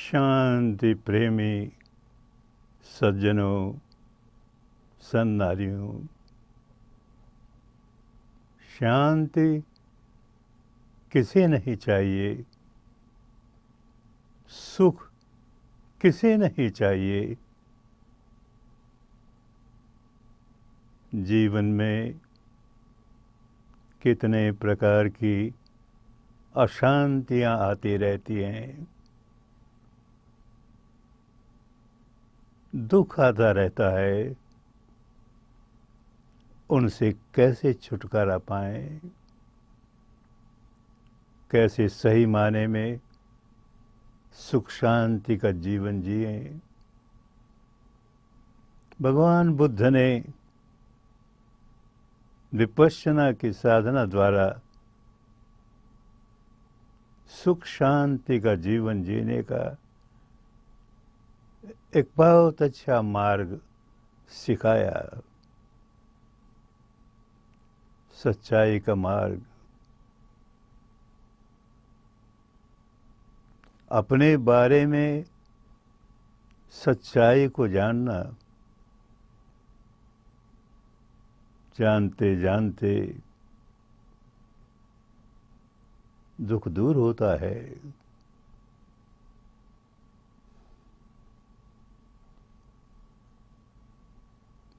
शांति प्रेमी सज्जनों, सन्नारियों, शांति किसे नहीं चाहिए, सुख किसे नहीं चाहिए। जीवन में कितने प्रकार की अशांतियां आती रहती हैं, दुख आता रहता है। उनसे कैसे छुटकारा पाएं, कैसे सही माने में सुख शांति का जीवन जिएं। भगवान बुद्ध ने विपश्यना की साधना द्वारा सुख शांति का जीवन जीने का एक बहुत अच्छा मार्ग सिखाया, सच्चाई का मार्ग। अपने बारे में सच्चाई को जानना, जानते जानते दुख दूर होता है।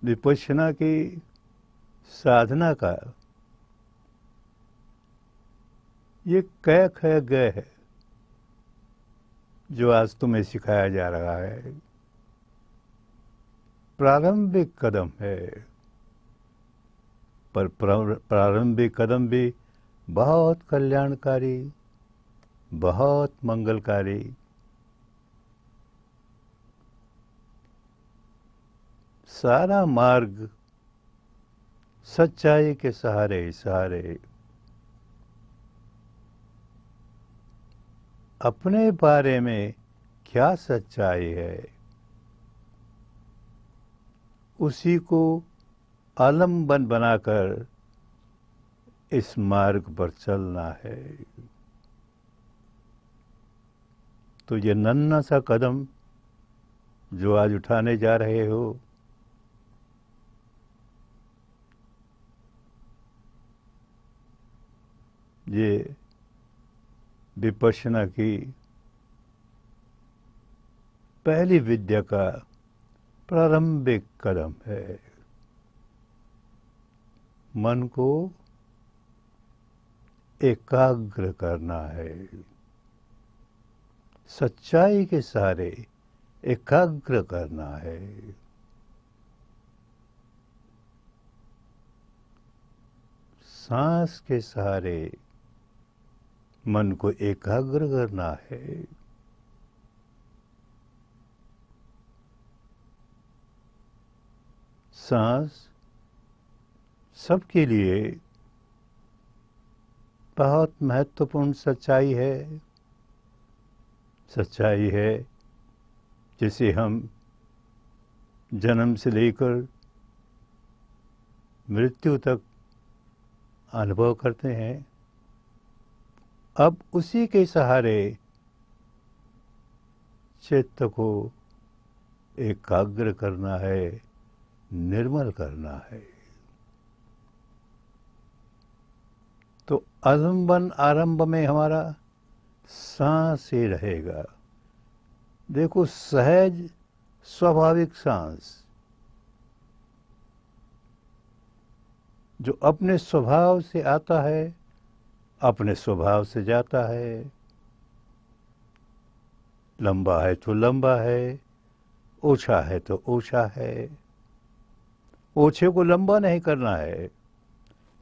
विपश्यना की साधना का ये कैक है, गय है, जो आज तुम्हें सिखाया जा रहा है। प्रारंभिक कदम है, पर प्रारंभिक कदम भी बहुत कल्याणकारी, बहुत मंगलकारी। सारा मार्ग सच्चाई के सहारे सहारे अपने बारे में क्या सच्चाई है, उसी को आलम्बन बनाकर इस मार्ग पर चलना है। तो ये नन्हा सा कदम जो आज उठाने जा रहे हो, ये विपश्यना की पहली विद्या का प्रारंभिक कदम है। मन को एकाग्र करना है, सच्चाई के सहारे एकाग्र करना है। सांस के सहारे मन को एकाग्र करना है। सांस सबके लिए बहुत महत्वपूर्ण सच्चाई है। सच्चाई है जिसे हम जन्म से लेकर मृत्यु तक अनुभव करते हैं। अब उसी के सहारे चित्त को एकाग्र करना है, निर्मल करना है। तो आलम्बन आरंभ में हमारा सांस ही रहेगा। देखो, सहज स्वाभाविक सांस जो अपने स्वभाव से आता है, अपने स्वभाव से जाता है। लंबा है तो लंबा है, ओछा है तो ओछा है। ओछे को लंबा नहीं करना है,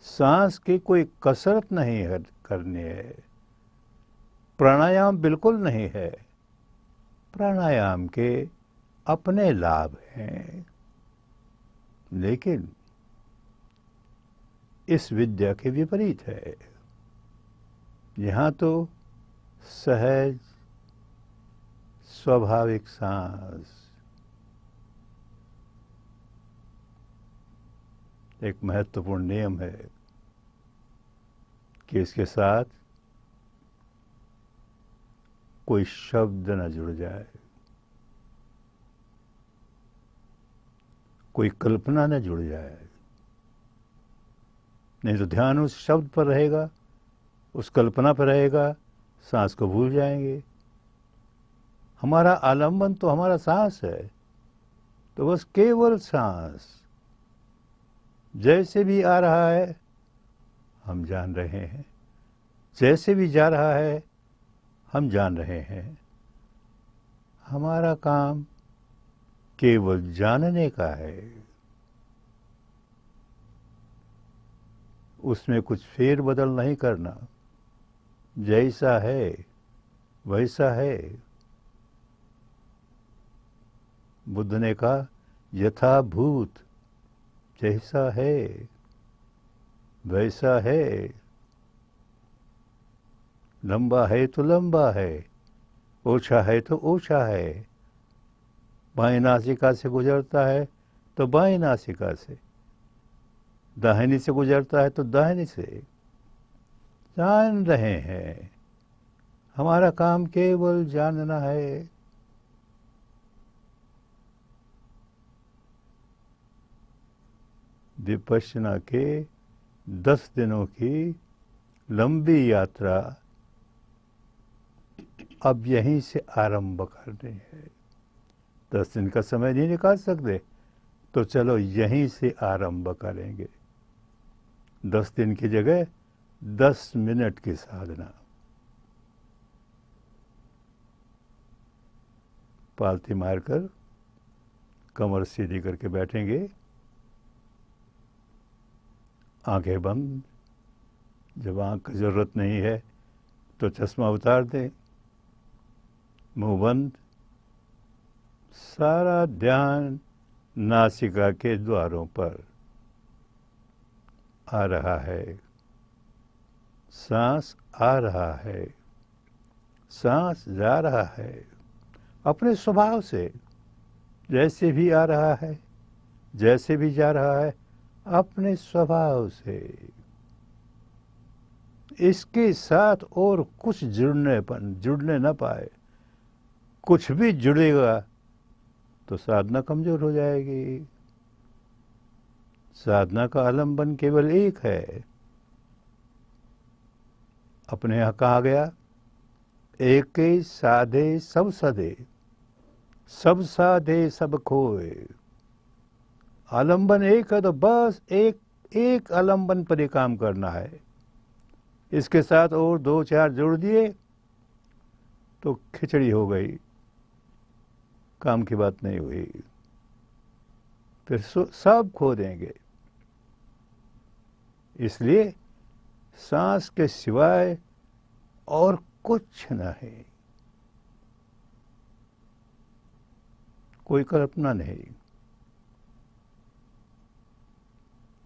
सांस की कोई कसरत नहीं करनी है। प्राणायाम बिल्कुल नहीं है। प्राणायाम के अपने लाभ हैं, लेकिन इस विद्या के विपरीत है। यहाँ तो सहज स्वाभाविक सांस एक महत्वपूर्ण नियम है कि इसके साथ कोई शब्द न जुड़ जाए, कोई कल्पना न जुड़ जाए। नहीं तो ध्यान उस शब्द पर रहेगा, उस कल्पना पर रहेगा, सांस को भूल जाएंगे। हमारा आलंबन तो हमारा सांस है, तो बस केवल सांस जैसे भी आ रहा है हम जान रहे हैं, जैसे भी जा रहा है हम जान रहे हैं। हमारा काम केवल जानने का है, उसमें कुछ फेर बदल नहीं करना। जैसा है वैसा है। बुद्ध ने कहा यथाभूत, जैसा है वैसा है। लंबा है तो लंबा है, ओछा है तो ओछा है। बाएं नासिका से गुजरता है तो बाएं नासिका से, दाहिनी से गुजरता है तो दाहिनी से। जान रहे हैं, हमारा काम केवल जानना है। विपश्यना के 10 दिनों की लंबी यात्रा अब यहीं से आरंभ करनी है। 10 दिन का समय नहीं निकाल सकते तो चलो यहीं से आरंभ करेंगे। 10 दिन की जगह 10 मिनट की साधना। पालथी मारकर कमर सीधी करके बैठेंगे, आंखें बंद। जब आंख की जरूरत नहीं है तो चश्मा उतार दें, मुंह बंद। सारा ध्यान नासिका के द्वारों पर आ रहा है। सांस आ रहा है, सांस जा रहा है। अपने स्वभाव से जैसे भी आ रहा है, जैसे भी जा रहा है, अपने स्वभाव से। इसके साथ और कुछ जुड़ने न पाए। कुछ भी जुड़ेगा तो साधना कमजोर हो जाएगी। साधना का आलंबन केवल एक है। अपने यहाँ कहा गया, एक साधे सब सधे, सब साधे सब खोए। आलंबन एक है तो बस एक आलंबन पर ही काम करना है। इसके साथ और 2-4 जोड़ दिए तो खिचड़ी हो गई, काम की बात नहीं हुई। फिर सब खो देंगे। इसलिए सांस के सिवाय और कुछ नहीं, कोई कल्पना नहीं,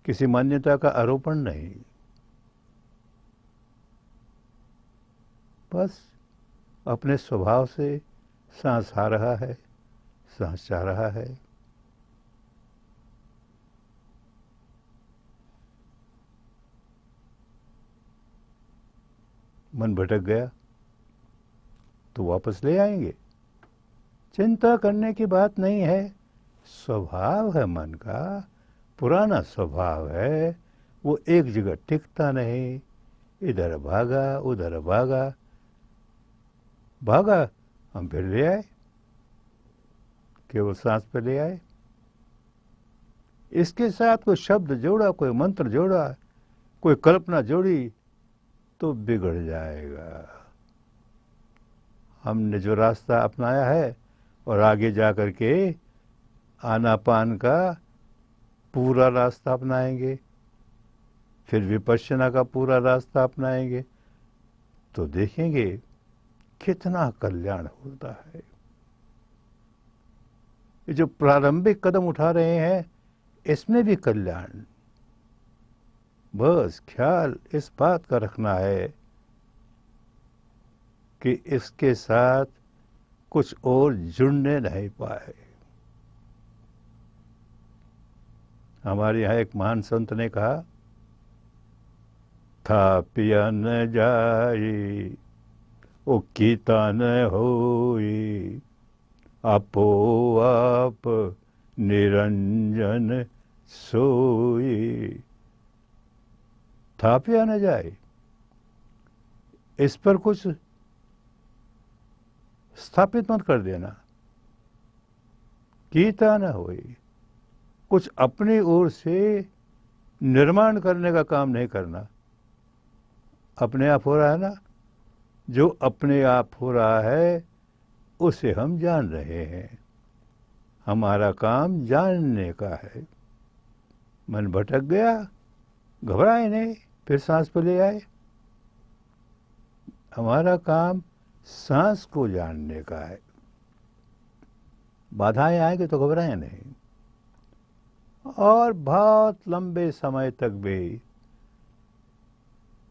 किसी मान्यता का आरोपण नहीं। बस अपने स्वभाव से सांस आ रहा है, सांस जा रहा है। मन भटक गया तो वापस ले आएंगे। चिंता करने की बात नहीं है। स्वभाव है मन का, पुराना स्वभाव है, वो एक जगह टिकता नहीं। इधर भागा उधर भागा, भागा हम फिर ले आए, केवल सांस पे ले आए। इसके साथ कोई शब्द जोड़ा, कोई मंत्र जोड़ा, कोई कल्पना जोड़ी तो बिगड़ जाएगा। हमने जो रास्ता अपनाया है और आगे जा कर के आनापान का पूरा रास्ता अपनाएंगे, फिर विपश्यना का पूरा रास्ता अपनाएंगे, तो देखेंगे कितना कल्याण होता है। ये जो प्रारंभिक कदम उठा रहे हैं इसमें भी कल्याण। बस ख्याल इस बात का रखना है कि इसके साथ कुछ और जुड़ने नहीं पाए। हमारे यहाँ एक महान संत ने कहा, था पिया न जाई ओ कीता न होई आपो आप निरंजन सोई। थापिया न जाए, इस पर कुछ स्थापित मत कर देना। कीता न होई, कुछ अपनी ओर से निर्माण करने का काम नहीं करना। अपने आप हो रहा है ना, जो अपने आप हो रहा है उसे हम जान रहे हैं। हमारा काम जानने का है। मन भटक गया, घबराए नहीं, फिर सांस पर ले आए। हमारा काम सांस को जानने का है। बाधाएं आएंगे तो घबराए नहीं। और बहुत लंबे समय तक भी,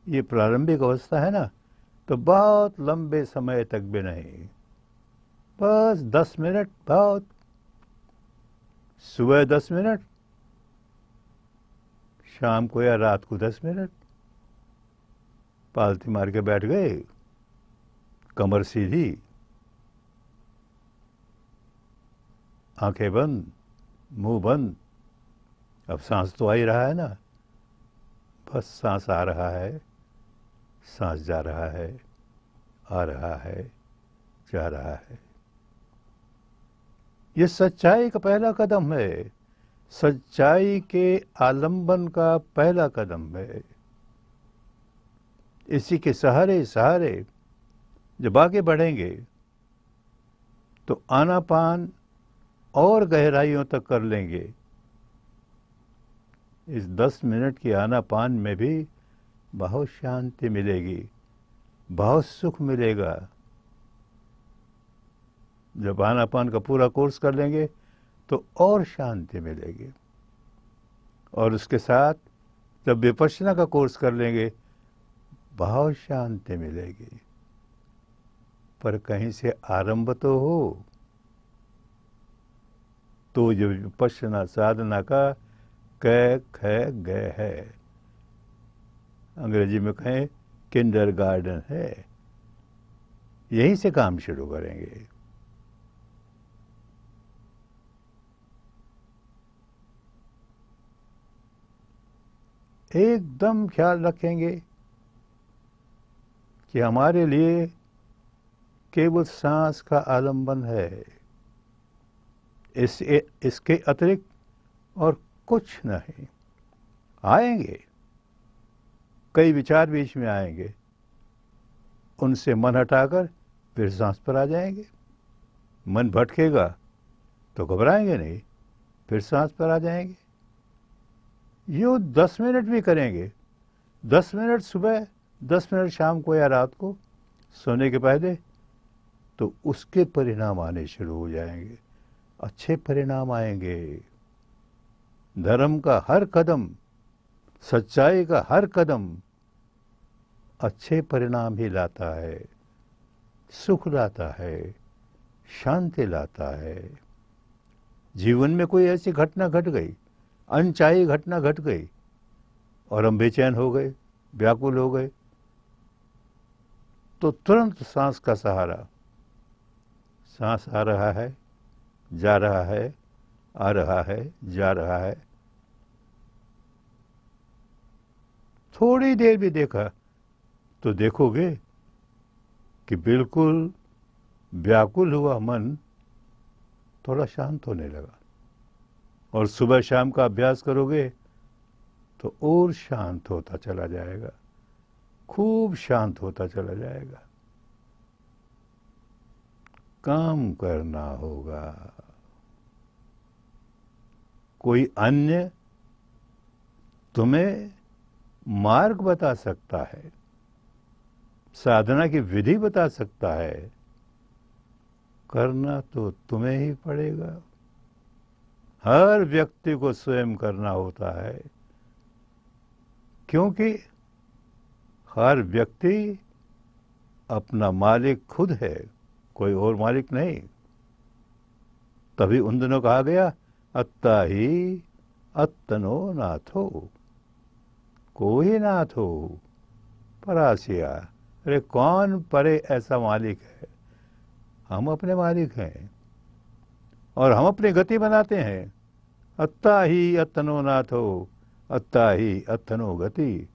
ये प्रारंभिक अवस्था है ना, तो बहुत लंबे समय तक भी नहीं, बस 10 मिनट बहुत। सुबह 10 मिनट, शाम को या रात को 10 मिनट। पालती मार के बैठ गए, कमर सीधी, आंखें बंद, मुंह बंद। अब सांस तो आ ही रहा है ना, बस सांस आ रहा है, सांस जा रहा है, आ रहा है, जा रहा है। ये सच्चाई का पहला कदम है। सच्चाई के आलंबन का पहला कदम है। इसी के सहारे सहारे जब आगे बढ़ेंगे तो आनापान और गहराइयों तक कर लेंगे। इस 10 मिनट की आनापान में भी बहुत शांति मिलेगी, बहुत सुख मिलेगा। जब आनापान का पूरा कोर्स कर लेंगे तो और शांति मिलेगी। और उसके साथ जब विपश्यना का कोर्स कर लेंगे, बहुत शांति मिलेगी। पर कहीं से आरंभ तो हो। तो जो विपश्यना साधना का कै ख ग है, अंग्रेजी में कहें किंडर गार्डन है, यहीं से काम शुरू करेंगे। एकदम ख्याल रखेंगे कि हमारे लिए केवल सांस का आलंबन है, इसके अतिरिक्त और कुछ नहीं। आएंगे, कई विचार बीच में आएंगे, उनसे मन हटाकर फिर सांस पर आ जाएंगे। मन भटकेगा तो घबराएंगे नहीं, फिर सांस पर आ जाएंगे। यूँ 10 मिनट भी करेंगे, 10 मिनट सुबह, 10 मिनट शाम को या रात को सोने के पहले, तो उसके परिणाम आने शुरू हो जाएंगे। अच्छे परिणाम आएंगे। धर्म का हर कदम, सच्चाई का हर कदम अच्छे परिणाम ही लाता है, सुख लाता है, शांति लाता है। जीवन में कोई ऐसी घटना घट गई, अनचाही घटना घट गई और हम बेचैन हो गए, व्याकुल हो गए, तो तुरंत सांस का सहारा। सांस आ रहा है, जा रहा है, आ रहा है, जा रहा है। थोड़ी देर भी देखा तो देखोगे कि बिल्कुल व्याकुल हुआ मन थोड़ा शांत होने लगा। और सुबह शाम का अभ्यास करोगे तो और शांत होता चला जाएगा, खूब शांत होता चला जाएगा। काम करना होगा। कोई अन्य तुम्हें मार्ग बता सकता है, साधना की विधि बता सकता है, करना तो तुम्हें ही पड़ेगा। हर व्यक्ति को स्वयं करना होता है, क्योंकि हर व्यक्ति अपना मालिक खुद है, कोई और मालिक नहीं। तभी उन दिनों कहा गया, अत्ता ही अत्तनो नाथो, कोई नाथ हो, परासिया अरे कौन परे ऐसा मालिक है? हम अपने मालिक हैं और हम अपनी गति बनाते हैं। अत्ता ही अतनो नाथो, अत्ता ही अतनो गति।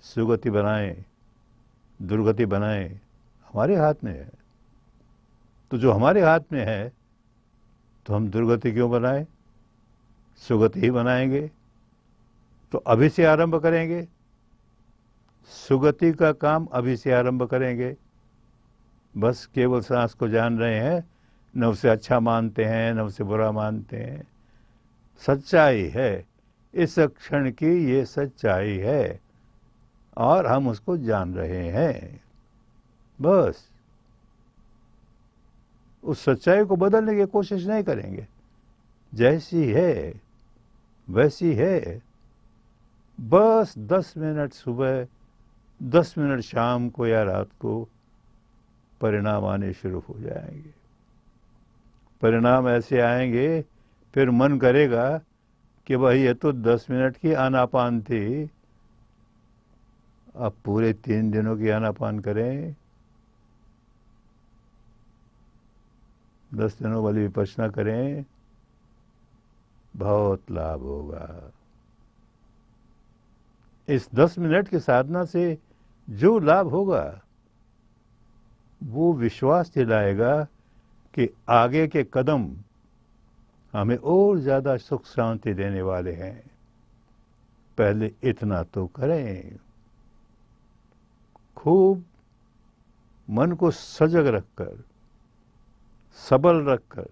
सुगति बनाएं, दुर्गति बनाएं, हमारे हाथ में है। तो जो हमारे हाथ में है तो हम दुर्गति क्यों बनाएं? सुगति ही बनाएंगे। तो अभी से आरंभ करेंगे, सुगति का काम अभी से आरंभ करेंगे। बस केवल सांस को जान रहे हैं, न उसे अच्छा मानते हैं न उसे बुरा मानते हैं। सच्चाई है, इस क्षण की ये सच्चाई है और हम उसको जान रहे हैं। बस उस सच्चाई को बदलने की कोशिश नहीं करेंगे। जैसी है वैसी है। बस 10 मिनट सुबह, 10 मिनट शाम को या रात को परिणाम आने शुरू हो जाएंगे। परिणाम ऐसे आएंगे, फिर मन करेगा कि भाई ये तो 10 मिनट की आनापान थी, अब पूरे 3 दिनों की आनापान करें। 10 दिनों वाली विपश्यना करें, बहुत लाभ होगा। इस 10 मिनट की साधना से जो लाभ होगा वो विश्वास दिलाएगा कि आगे के कदम हमें और ज़्यादा सुख शांति देने वाले हैं। पहले इतना तो करें। खूब मन को सजग रखकर, सबल रखकर,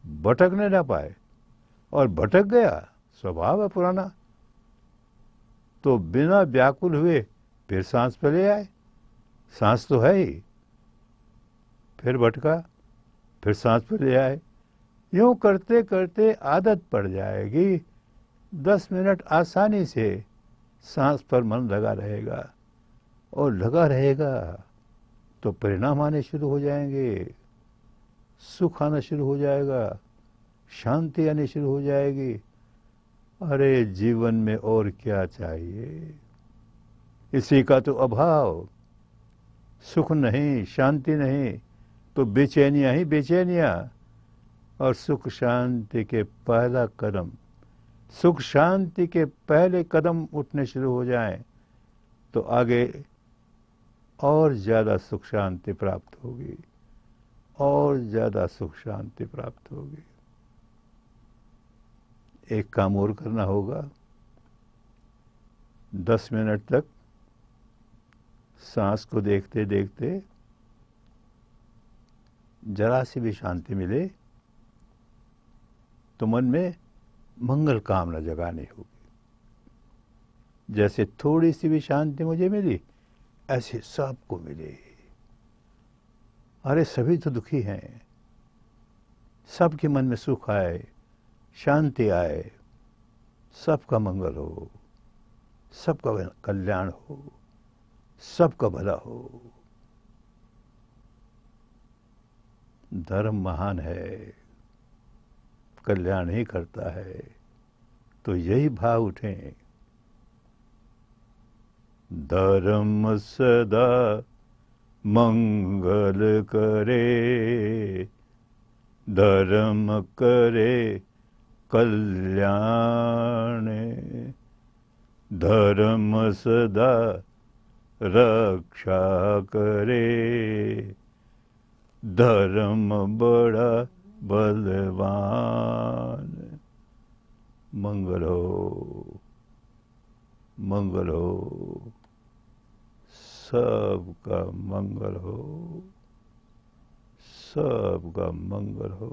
भटकने ना पाए। और भटक गया, स्वभाव है पुराना, तो बिना व्याकुल हुए फिर सांस पे ले आए। सांस तो है ही, फिर भटका, फिर सांस पे ले आए। यूं करते करते आदत पड़ जाएगी। 10 मिनट आसानी से सांस पर मन लगा रहेगा और लगा रहेगा तो परिणाम आने शुरू हो जाएंगे। सुख आना शुरू हो जाएगा, शांति आनी शुरू हो जाएगी। अरे जीवन में और क्या चाहिए? इसी का तो अभाव। सुख नहीं, शांति नहीं, तो बेचैनियां ही बेचैनियां। और सुख शांति के पहला कदम, सुख शांति के पहले कदम उठने शुरू हो जाएं तो आगे और ज़्यादा सुख शांति प्राप्त होगी, और ज़्यादा सुख शांति प्राप्त होगी। एक काम और करना होगा। 10 मिनट तक सांस को देखते देखते जरा सी भी शांति मिले तो मन में मंगल कामना जगानी होगी। जैसे थोड़ी सी भी शांति मुझे मिली, ऐसे सबको मिले। अरे सभी तो दुखी हैं, सबके मन में सुख आए, शांति आए, सबका मंगल हो, सबका कल्याण हो, सबका भला हो। धर्म महान है, कल्याण ही करता है, तो यही भाव उठें। धर्म सदा मंगल करे, धर्म करे कल्याण, धर्म सदा रक्षा करे, धर्म बड़ा बलवान। मंगल हो, मंगल हो, सबका मंगल हो, सबका मंगल हो।